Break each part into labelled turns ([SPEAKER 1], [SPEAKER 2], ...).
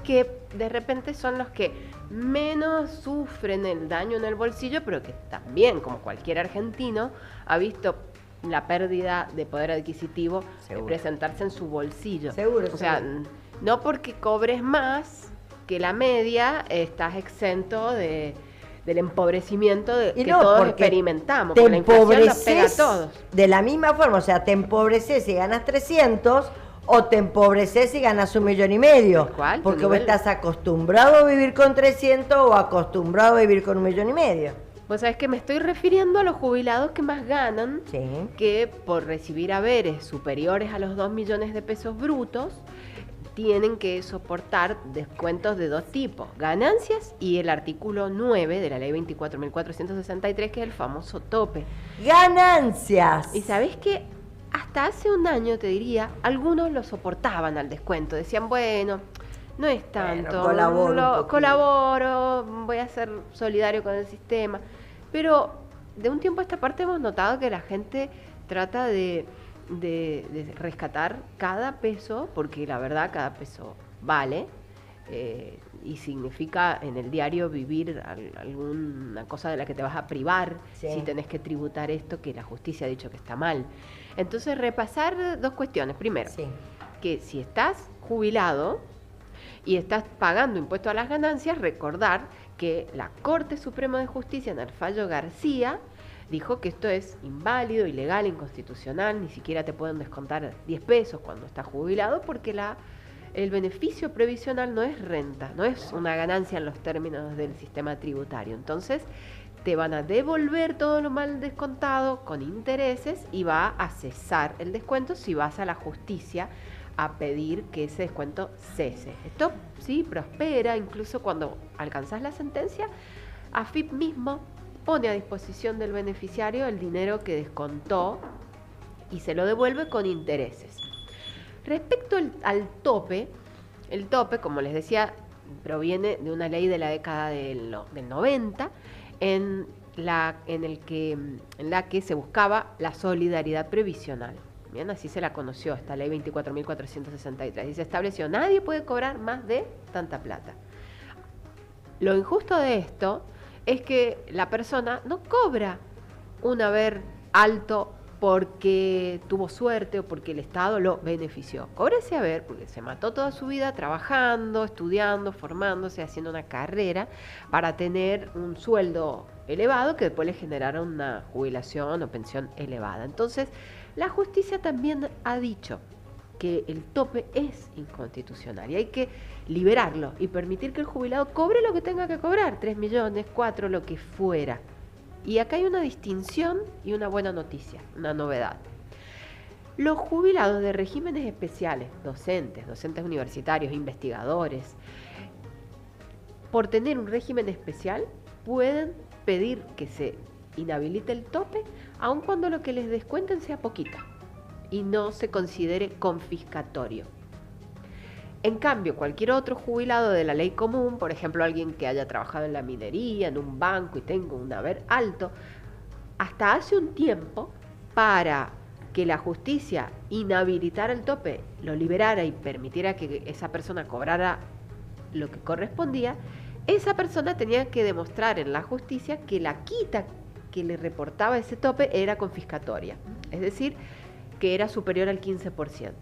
[SPEAKER 1] que de repente son los que menos sufren el daño en el bolsillo, pero que también, como cualquier argentino, ha visto la pérdida de poder adquisitivo presentarse en su bolsillo.
[SPEAKER 2] Seguro.
[SPEAKER 1] O sea, no porque cobres más que la media, estás exento del empobrecimiento que todos experimentamos.
[SPEAKER 2] Te
[SPEAKER 1] con la inflación nos pega a
[SPEAKER 2] empobreces
[SPEAKER 1] todos.
[SPEAKER 2] de la misma forma, o sea, te empobreces si ganas 300 o te empobreces si ganas 1,5 millones.
[SPEAKER 1] ¿Cuál?
[SPEAKER 2] Porque vos estás acostumbrado a vivir con 300 o acostumbrado a vivir con 1,5 millones.
[SPEAKER 1] Vos sabés que me estoy refiriendo a los jubilados que más ganan,
[SPEAKER 2] Sí.
[SPEAKER 1] que por recibir haberes superiores a los 2 millones de pesos brutos, tienen que soportar descuentos de dos tipos, ganancias y el artículo 9 de la ley 24.463, que es el famoso tope.
[SPEAKER 2] ¡Ganancias!
[SPEAKER 1] Y sabés que hasta hace un año, te diría, algunos lo soportaban al descuento, decían, bueno, no es tanto, colaboro, voy a ser solidario con el sistema. Pero de un tiempo a esta parte hemos notado que la gente trata de rescatar cada peso, porque la verdad cada peso vale, y significa en el diario vivir alguna cosa de la que te vas a privar,
[SPEAKER 2] sí,
[SPEAKER 1] si tenés que tributar esto, que la justicia ha dicho que está mal. Entonces, repasar dos cuestiones. Primero,
[SPEAKER 2] sí,
[SPEAKER 1] que si estás jubilado y estás pagando impuestos a las ganancias, recordar que la Corte Suprema de Justicia, en el fallo García, dijo que esto es inválido, ilegal, inconstitucional, ni siquiera te pueden descontar 10 pesos cuando estás jubilado, porque el beneficio previsional no es renta, no es una ganancia en los términos del sistema tributario. Entonces, te van a devolver todo lo mal descontado con intereses y va a cesar el descuento si vas a la justicia a pedir que ese descuento cese. Esto sí prospera, incluso cuando alcanzás la sentencia, AFIP mismo pone a disposición del beneficiario el dinero que descontó y se lo devuelve con intereses. Respecto al tope, el tope, como les decía, proviene de una ley de la década del 90, en la que se buscaba la solidaridad previsional. Bien, así se la conoció esta ley 24.463. Y se estableció, nadie puede cobrar más de tanta plata. Lo injusto de esto es que la persona no cobra un haber alto porque tuvo suerte o porque el Estado lo benefició. Cobra ese haber porque se mató toda su vida trabajando, estudiando, formándose, haciendo una carrera para tener un sueldo elevado que después le generara una jubilación o pensión elevada. Entonces, la justicia también ha dicho que el tope es inconstitucional y hay que liberarlo y permitir que el jubilado cobre lo que tenga que cobrar, 3 millones, 4, lo que fuera. Y acá hay una distinción y una buena noticia, una novedad. Los jubilados de regímenes especiales, docentes universitarios, investigadores, por tener un régimen especial, pueden pedir que se inhabilite el tope, aun cuando lo que les descuenten sea poquito y no se considere confiscatorio. En cambio, cualquier otro jubilado de la ley común, por ejemplo, alguien que haya trabajado en la minería, en un banco y tenga un haber alto, hasta hace un tiempo, para que la justicia inhabilitara el tope, lo liberara y permitiera que esa persona cobrara lo que correspondía, esa persona tenía que demostrar en la justicia que la quita que le reportaba ese tope era confiscatoria, es decir, que era superior al 15%.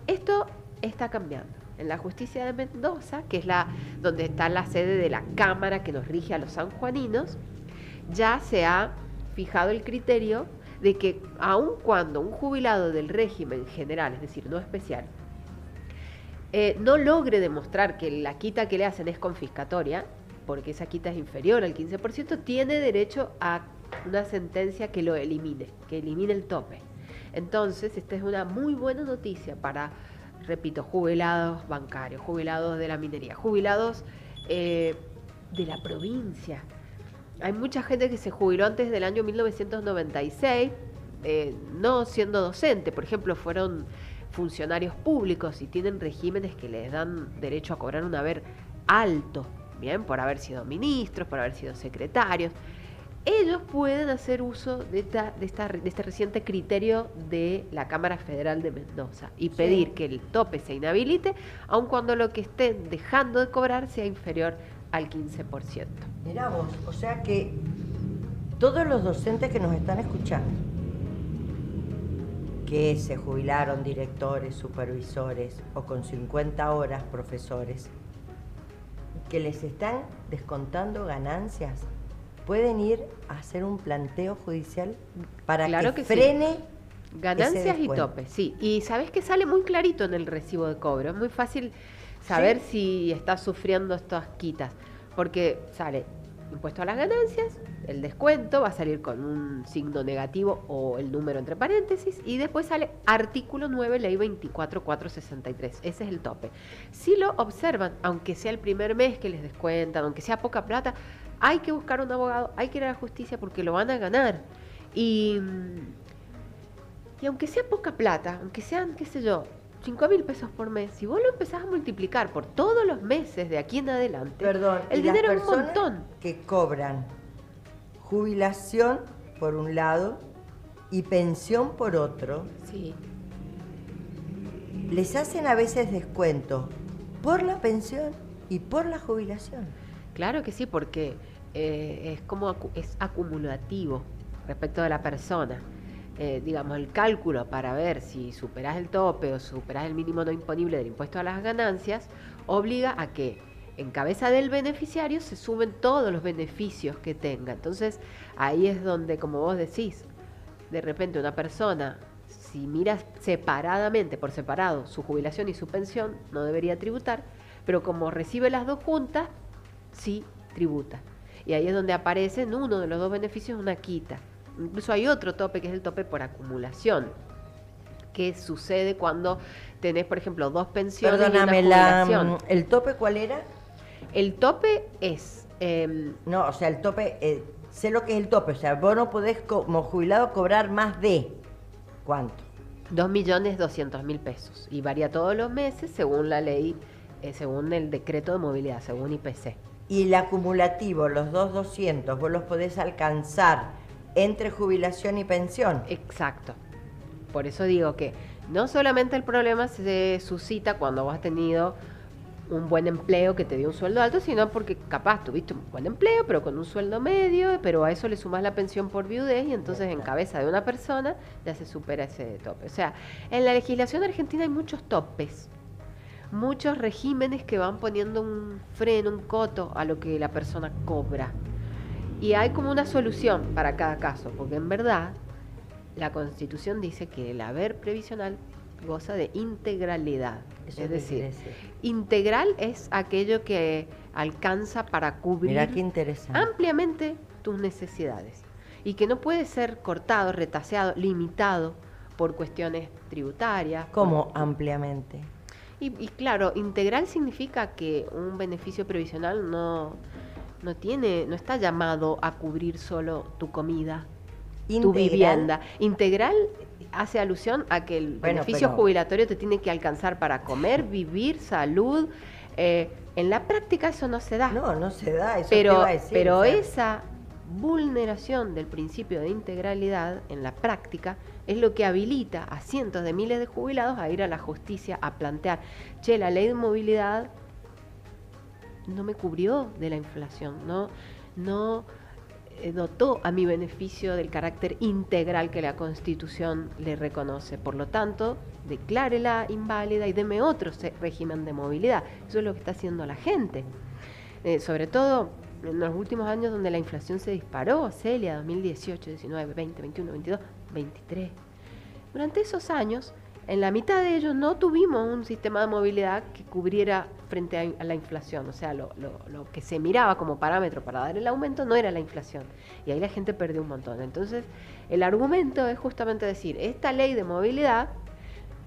[SPEAKER 1] Esto está cambiando. En la justicia de Mendoza, que es donde está la sede de la Cámara que nos rige a los sanjuaninos, ya se ha fijado el criterio de que aun cuando un jubilado del régimen general, es decir, no especial, no logre demostrar que la quita que le hacen es confiscatoria, porque esa quita es inferior al 15%, tiene derecho a una sentencia que lo elimine, que elimine el tope. Entonces, esta es una muy buena noticia para, repito, jubilados bancarios, jubilados de la minería, jubilados de la provincia. Hay mucha gente que se jubiló antes del año 1996, no siendo docente, por ejemplo, fueron funcionarios públicos y tienen regímenes que les dan derecho a cobrar un haber alto, bien, por haber sido ministros, por haber sido secretarios. ellos pueden hacer uso de este reciente criterio de la Cámara Federal de Mendoza y pedir
[SPEAKER 2] Sí.
[SPEAKER 1] que el tope se inhabilite, aun cuando lo que estén dejando de cobrar sea inferior al 15%.
[SPEAKER 2] Mirá vos, o sea que todos los docentes que nos están escuchando, que se jubilaron directores, supervisores o con 50 horas profesores, que les están descontando ganancias, pueden ir a hacer un planteo judicial para
[SPEAKER 1] Claro
[SPEAKER 2] que
[SPEAKER 1] que sí.
[SPEAKER 2] frene
[SPEAKER 1] Ganancias
[SPEAKER 2] ese
[SPEAKER 1] y
[SPEAKER 2] descuento.
[SPEAKER 1] topes, sí. Y sabes que sale muy clarito en el recibo de cobro. Es muy fácil saber
[SPEAKER 2] Sí.
[SPEAKER 1] si estás sufriendo estas quitas. Porque sale impuesto a las ganancias, el descuento va a salir con un signo negativo o el número entre paréntesis. Y después sale artículo 9, ley 24463. Ese es el tope. Si lo observan, aunque sea el primer mes que les descuentan, aunque sea poca plata, hay que buscar un abogado, hay que ir a la justicia porque lo van a ganar. Y aunque sea poca plata, aunque sean, qué sé yo, 5.000 pesos por mes, si vos lo empezás a multiplicar por todos los meses de aquí en adelante,
[SPEAKER 2] Perdón,
[SPEAKER 1] el
[SPEAKER 2] y las
[SPEAKER 1] dinero es un
[SPEAKER 2] personas
[SPEAKER 1] montón.
[SPEAKER 2] que cobran jubilación por un lado y pensión por otro,
[SPEAKER 1] Sí,
[SPEAKER 2] les hacen a veces descuento por la pensión y por la jubilación.
[SPEAKER 1] claro que sí, porque es como es acumulativo respecto de la persona. Digamos, el cálculo para ver si superás el tope o superás el mínimo no imponible del impuesto a las ganancias obliga a que en cabeza del beneficiario se sumen todos los beneficios que tenga. Entonces, ahí es donde, como vos decís, de repente una persona, si miras separadamente, por separado, su jubilación y su pensión, no debería tributar, pero como recibe las dos juntas, sí tributa. Y ahí es donde aparece en uno de los dos beneficios una quita. Incluso hay otro tope que es el tope por acumulación, que sucede cuando tenés, por ejemplo, dos pensiones
[SPEAKER 2] Perdóname,
[SPEAKER 1] y una jubilación.
[SPEAKER 2] ¿el tope cuál era?
[SPEAKER 1] El tope es...
[SPEAKER 2] No, o sea, el tope, sé lo que es el tope, o sea, vos no podés como jubilado cobrar más de, ¿cuánto?
[SPEAKER 1] 2.200.000 pesos y varía todos los meses según la ley, según el decreto de movilidad, según IPC.
[SPEAKER 2] Y el acumulativo, los 2.200, vos los podés alcanzar entre jubilación y pensión.
[SPEAKER 1] Exacto. Por eso digo que no solamente el problema se suscita cuando vos has tenido un buen empleo que te dio un sueldo alto, sino porque capaz tuviste un buen empleo, pero con un sueldo medio, pero a eso le sumas la pensión por viudez y entonces en cabeza de una persona ya se supera ese tope. O sea, en la legislación argentina hay muchos topes, muchos regímenes que van poniendo un freno, un coto a lo que la persona cobra. Y hay como una solución para cada caso, porque en verdad la Constitución dice que el haber previsional goza de integralidad.
[SPEAKER 2] ¿Eso
[SPEAKER 1] Es
[SPEAKER 2] qué quiere
[SPEAKER 1] decir,
[SPEAKER 2] decir?
[SPEAKER 1] integral es aquello que alcanza para cubrir
[SPEAKER 2] Mirá qué interesante.
[SPEAKER 1] ampliamente tus necesidades y que no puede ser cortado, retaseado, limitado por cuestiones tributarias.
[SPEAKER 2] ¿Cómo ampliamente?
[SPEAKER 1] Y claro, integral significa que un beneficio previsional no está llamado a cubrir solo tu comida, tu
[SPEAKER 2] Integral.
[SPEAKER 1] vivienda. Integral hace alusión a que el
[SPEAKER 2] Bueno,
[SPEAKER 1] beneficio
[SPEAKER 2] pero-
[SPEAKER 1] jubilatorio te tiene que alcanzar para comer, vivir, salud. En la práctica eso no se da.
[SPEAKER 2] No, no se da, eso te iba
[SPEAKER 1] pero
[SPEAKER 2] a decir.
[SPEAKER 1] pero
[SPEAKER 2] o sea,
[SPEAKER 1] esa vulneración del principio de integralidad en la práctica es lo que habilita a cientos de miles de jubilados a ir a la justicia a plantear, che, la ley de movilidad no me cubrió de la inflación, no dotó a mi beneficio del carácter integral que la Constitución le reconoce. Por lo tanto, declárela inválida y deme otro régimen de movilidad. Eso es lo que está haciendo la gente. Sobre todo en los últimos años donde la inflación se disparó, Celia, 2018, 19, 20, 21, 22, 23. Durante esos años, en la mitad de ellos no tuvimos un sistema de movilidad que cubriera frente a la inflación. O sea, lo que se miraba como parámetro para dar el aumento no era la inflación. Y ahí la gente perdió un montón. Entonces, el argumento es justamente decir, esta ley de movilidad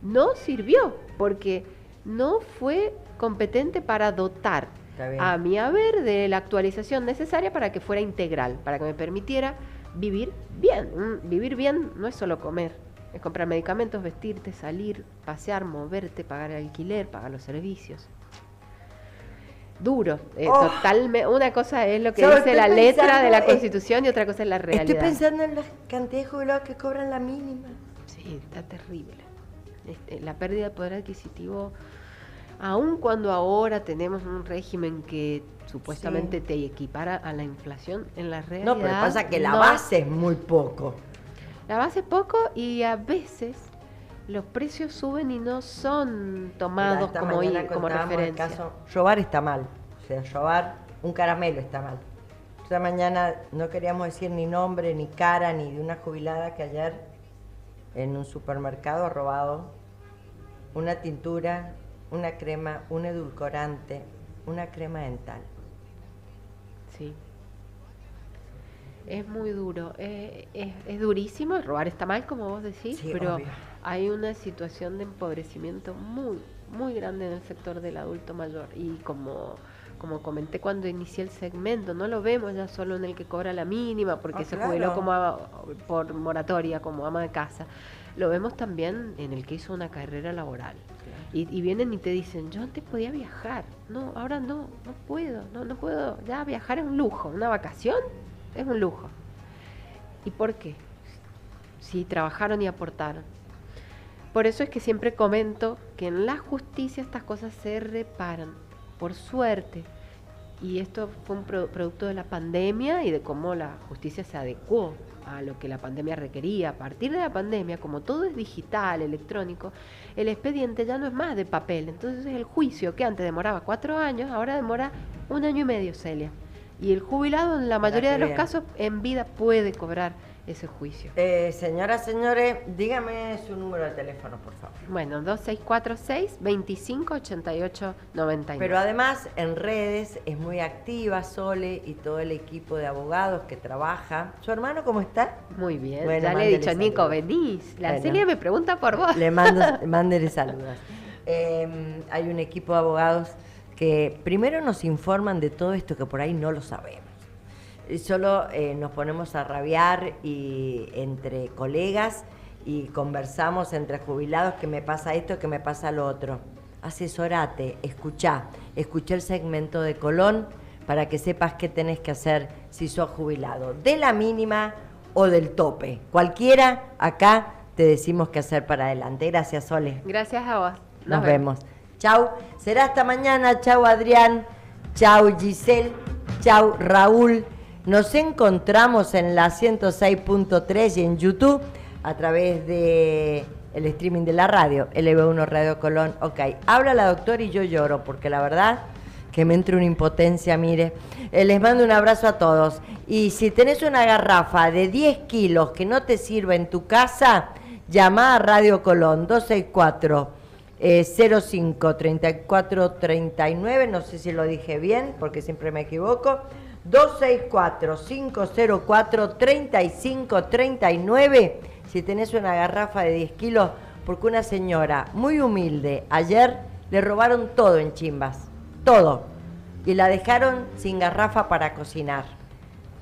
[SPEAKER 1] no sirvió porque no fue competente para dotar
[SPEAKER 2] Está bien.
[SPEAKER 1] a mi haber de la actualización necesaria para que fuera integral, para que me permitiera vivir bien. Vivir bien no es solo comer, es comprar medicamentos, vestirte, salir, pasear, moverte, pagar el alquiler, pagar los servicios. duro.
[SPEAKER 2] Oh.
[SPEAKER 1] Totalmente. Una cosa es lo que
[SPEAKER 2] Yo
[SPEAKER 1] dice la
[SPEAKER 2] estoy
[SPEAKER 1] letra de la
[SPEAKER 2] pensando,
[SPEAKER 1] Constitución y otra cosa es la realidad.
[SPEAKER 2] Estoy pensando en la cantidad de jubilados que cobran la mínima.
[SPEAKER 1] Sí, está terrible. La pérdida de poder adquisitivo, aun cuando ahora tenemos un régimen que supuestamente te equipara a la inflación, en la realidad...
[SPEAKER 2] No, pero pasa que la
[SPEAKER 1] no.
[SPEAKER 2] base es muy poco.
[SPEAKER 1] La base es poco y a veces los precios suben y no son tomados
[SPEAKER 2] Esta
[SPEAKER 1] como
[SPEAKER 2] mañana
[SPEAKER 1] como
[SPEAKER 2] contábamos el
[SPEAKER 1] referencia.
[SPEAKER 2] caso, robar está mal. O sea, robar un caramelo está mal. Esta mañana no queríamos decir ni nombre, ni cara, ni de una jubilada que ayer en un supermercado ha robado una tintura, una crema, un edulcorante, una crema dental.
[SPEAKER 1] Sí. Es muy duro. Es durísimo. Robar está mal, como vos decís,
[SPEAKER 2] Sí,
[SPEAKER 1] pero
[SPEAKER 2] obvio.
[SPEAKER 1] hay una situación de empobrecimiento muy, muy grande en el sector del adulto mayor. Y como comenté cuando inicié el segmento, no lo vemos ya solo en el que cobra la mínima, porque se jubiló
[SPEAKER 2] Claro.
[SPEAKER 1] por moratoria, como ama de casa. Lo vemos también en el que hizo una carrera laboral. Y vienen y te dicen, yo antes podía viajar, no, ahora no puedo, no puedo, ya viajar es un lujo, una vacación es un lujo. ¿Y por qué? Si trabajaron y aportaron. Por eso es que siempre comento que en la justicia estas cosas se reparan, por suerte. Y esto fue un producto de la pandemia y de cómo la justicia se adecuó a lo que la pandemia requería. A partir de la pandemia, como todo es digital, electrónico, el expediente ya no es más de papel. Entonces el juicio, que antes demoraba 4 años, ahora demora 1 año y medio, Celia. Y el jubilado, en la mayoría de los casos, en vida puede cobrar ese juicio.
[SPEAKER 2] Señoras, señores, dígame su número de teléfono, por favor.
[SPEAKER 1] Bueno, 2646-2588-99.
[SPEAKER 2] Pero además en redes es muy activa Sole y todo el equipo de abogados que trabaja. ¿Su hermano cómo está?
[SPEAKER 1] Muy bien,
[SPEAKER 2] Bueno,
[SPEAKER 1] ya le he dicho,
[SPEAKER 2] mándele
[SPEAKER 1] Nico,
[SPEAKER 2] saludos.
[SPEAKER 1] venís. La
[SPEAKER 2] Bueno.
[SPEAKER 1] Celia me pregunta por vos.
[SPEAKER 2] Mándele saludos. Hay un equipo de abogados que primero nos informan de todo esto que por ahí no lo sabemos. Solo nos ponemos a rabiar y entre colegas y conversamos entre jubilados que me pasa esto, que me pasa lo otro. Asesorate, escuchá el segmento de Colón para que sepas qué tenés que hacer si sos jubilado, de la mínima o del tope. Cualquiera, acá te decimos qué hacer para adelante. Gracias, Sole.
[SPEAKER 1] Gracias a vos.
[SPEAKER 2] Nos vemos. Chau. Será hasta mañana. Chau, Adrián. Chau, Giselle. Chau, Raúl. Nos encontramos en la 106.3 y en YouTube a través de el streaming de la radio, LB1 Radio Colón. Ok, habla la doctora y yo lloro porque la verdad que me entra una impotencia, mire. Les mando un abrazo a todos. Y si tenés una garrafa de 10 kilos que no te sirve en tu casa, llama a Radio Colón 264 05 34 39, no sé si lo dije bien porque siempre me equivoco. 264-504-3539 si tenés una garrafa de 10 kilos, porque una señora muy humilde ayer le robaron todo en Chimbas, todo, y la dejaron sin garrafa para cocinar.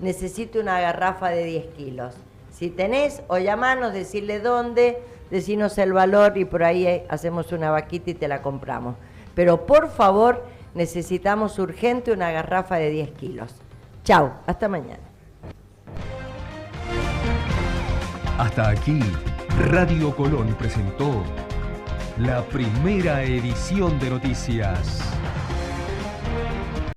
[SPEAKER 2] Necesito una garrafa de 10 kilos. Si tenés, o llamanos, decirle dónde, decinos el valor y por ahí hacemos una vaquita y te la compramos. Pero por favor, necesitamos urgente una garrafa de 10 kilos. Chau, hasta mañana.
[SPEAKER 3] Hasta aquí, Radio Colón presentó la primera edición de noticias.